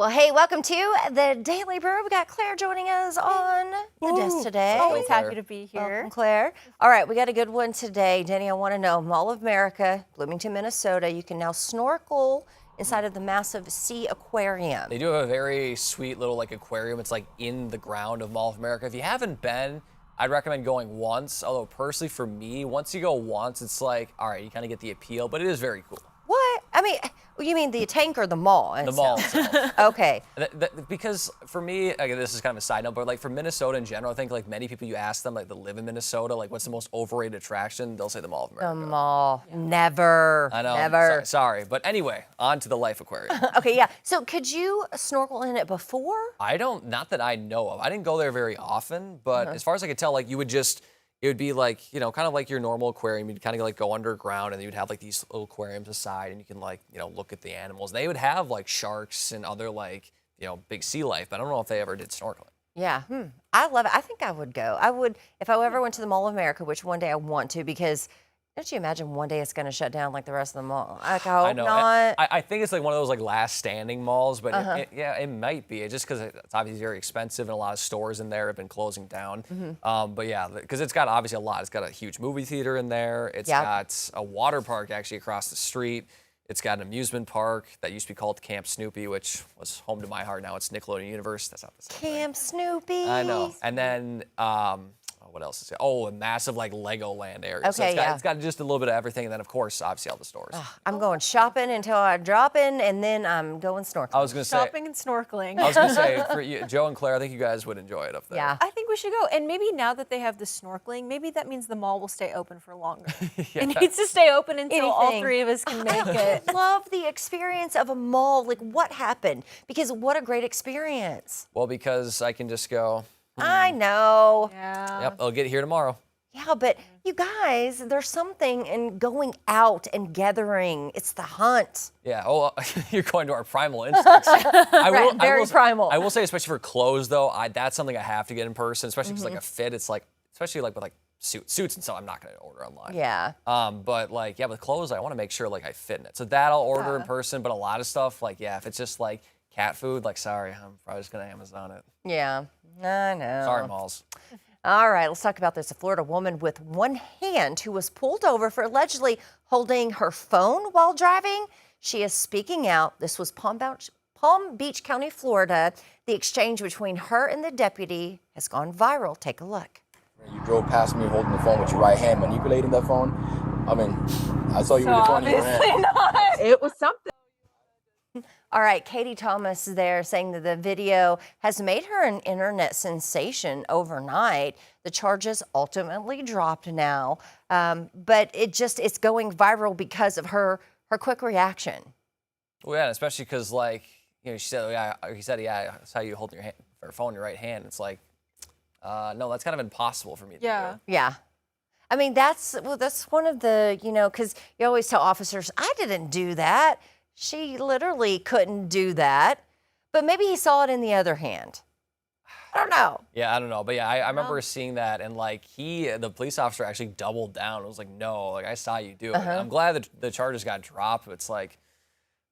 Well, hey, welcome to the Daily Brew. We got Claire joining us on the desk today. Always happy to be here. Welcome, Claire. All right, we got a good one today. Denny, I want to know, Mall of America, Bloomington, Minnesota, you can now snorkel inside of the massive sea aquarium. They do have a very sweet little aquarium. It's in the ground of Mall of America. If you haven't been, I'd recommend going once. Although personally for me, once you go once, it's all right, you kind of get the appeal, but it is very cool. What? I mean, you mean the tank or the mall? The mall itself. Okay. Because for me, this is kind of a side note, but for Minnesota in general, I think many people you ask them that live in Minnesota, what's the most overrated attraction? They'll say the Mall of America. The mall. Never. I know. Never. Sorry. But anyway, on to the Life Aquarium. Okay, yeah. So could you snorkel in it before? Not that I know of. I didn't go there very often, but as far as I could tell, you would just, it would be kind of like your normal aquarium. You'd kind of go underground, and then you'd have these little aquariums aside, and you can look at the animals. They would have sharks and other big sea life, but I don't know if they ever did snorkeling. Yeah, I love it. I think I would go. I would, if I ever went to the Mall of America, which one day I want to, because don't you imagine one day it's going to shut down like the rest of the mall? I hope not. I think it's one of those last standing malls, but it might be. Just because it's obviously very expensive and a lot of stores in there have been closing down. But yeah, because it's got obviously a lot. It's got a huge movie theater in there. It's got a water park actually across the street. It's got an amusement park that used to be called Camp Snoopy, which was home to my heart. Now it's Nickelodeon Universe. That's not the same Camp Snoopy. I know. And then what else is it? Oh, a massive Legoland area. Okay, so it's got just a little bit of everything, and then of course, obviously all the stores. I'm going shopping until I drop in, and then I'm going snorkeling. I was gonna say Shopping and snorkeling. I was gonna say for you, Joe and Claire, I think you guys would enjoy it up there. Yeah. I think we should go. And maybe now that they have the snorkeling, maybe that means the mall will stay open for longer. It needs to stay open until all three of us can make it. I love the experience of a mall. What happened? Because what a great experience. Well, because I can just go. I know. Yeah. Yep, I'll get here tomorrow. Yeah, but you guys, there's something in going out and gathering. It's the hunt. Yeah. Oh, you're going to our primal instincts. Very primal. I will say, especially for clothes, though, that's something I have to get in person, especially because a fit. It's especially with suits and stuff. I'm not going to order online. Yeah. But with clothes, I want to make sure I fit in it. So that I'll order in person. But a lot of stuff, if it's just cat food, sorry, I'm probably just going to Amazon it. Yeah. I know. Sorry, malls. All right, let's talk about this. A Florida woman with one hand who was pulled over for allegedly holding her phone while driving. She is speaking out. This was Palm Beach County, Florida. The exchange between her and the deputy has gone viral. Take a look. You drove past me holding the phone with your right hand, manipulating that phone. I mean, I saw you with the phone in your hand. Not. It was something. All right, Katie Thomas there saying that the video has made her an internet sensation overnight. The charges ultimately dropped now, but it's going viral because of her quick reaction. Well, yeah, especially because she said, he said, I saw you holding your phone in your right hand. It's no, that's kind of impossible for me to do. Yeah. I mean, that's one of the, because you always tell officers, I didn't do that. She literally couldn't do that, but maybe he saw it in the other hand. I don't know. Yeah, I don't know. But yeah, I remember seeing that, and the police officer actually doubled down. It was no, I saw you do it. And I'm glad that the charges got dropped. But it's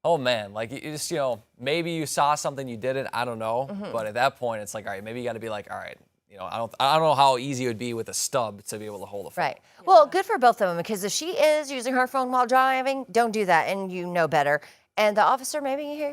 oh man, you just, maybe you saw something, you didn't, I don't know. But at that point, it's all right, maybe you got to be all right, I don't know how easy it would be with a stub to be able to hold a phone. Right. Yeah. Well, good for both of them, because if she is using her phone while driving, don't do that, and you know better. And the officer, maybe,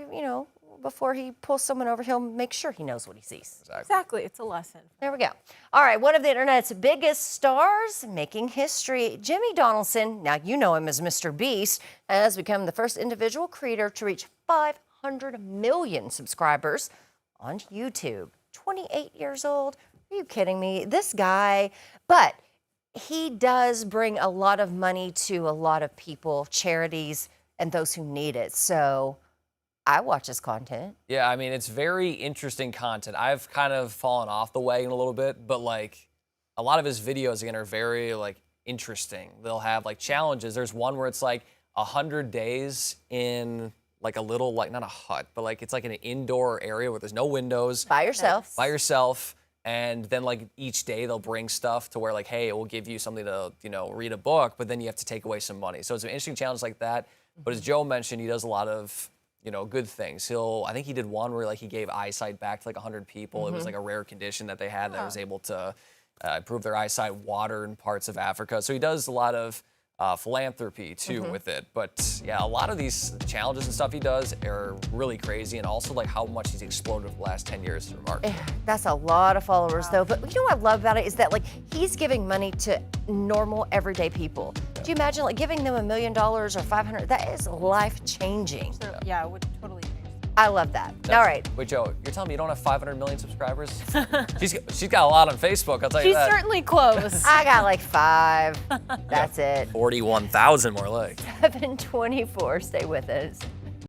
before he pulls someone over, he'll make sure he knows what he sees. Exactly. It's a lesson. There we go. All right. One of the internet's biggest stars making history. Jimmy Donaldson, now you know him as Mr. Beast, has become the first individual creator to reach 500 million subscribers on YouTube. 28 years old. Are you kidding me? This guy, but he does bring a lot of money to a lot of people, charities, and those who need it. So I watch his content. Yeah, I mean, it's very interesting content. I've kind of fallen off the wagon a little bit, but a lot of his videos, again, are very interesting. They'll have challenges. There's one where it's 100 days in a little, not a hut, but it's an indoor area where there's no windows. By yourself. By yourself. And then each day they'll bring stuff to where hey, it will give you something to, read a book, but then you have to take away some money. So it's an interesting challenge like that. But as Joe mentioned, he does a lot of, good things. I think he did one where like he gave eyesight back to like 100 people. It was like a rare condition that they had that was able to improve their eyesight, water in parts of Africa. So he does a lot of philanthropy too with it. But yeah, a lot of these challenges and stuff he does are really crazy, and also like how much he's exploded over the last 10 years is remarkable. That's a lot of followers though. But you know what I love about it is that like he's giving money to normal everyday people. Do you imagine like giving them $1 million or 500? That is life changing. Yeah, it would totally change. I love that. All right. Wait, Joe, you're telling me you don't have 500 million subscribers? she's got a lot on Facebook, I'll tell you She's that. certainly close. I got like 5. That's it. 41,000 more like. 7:24. Stay with us.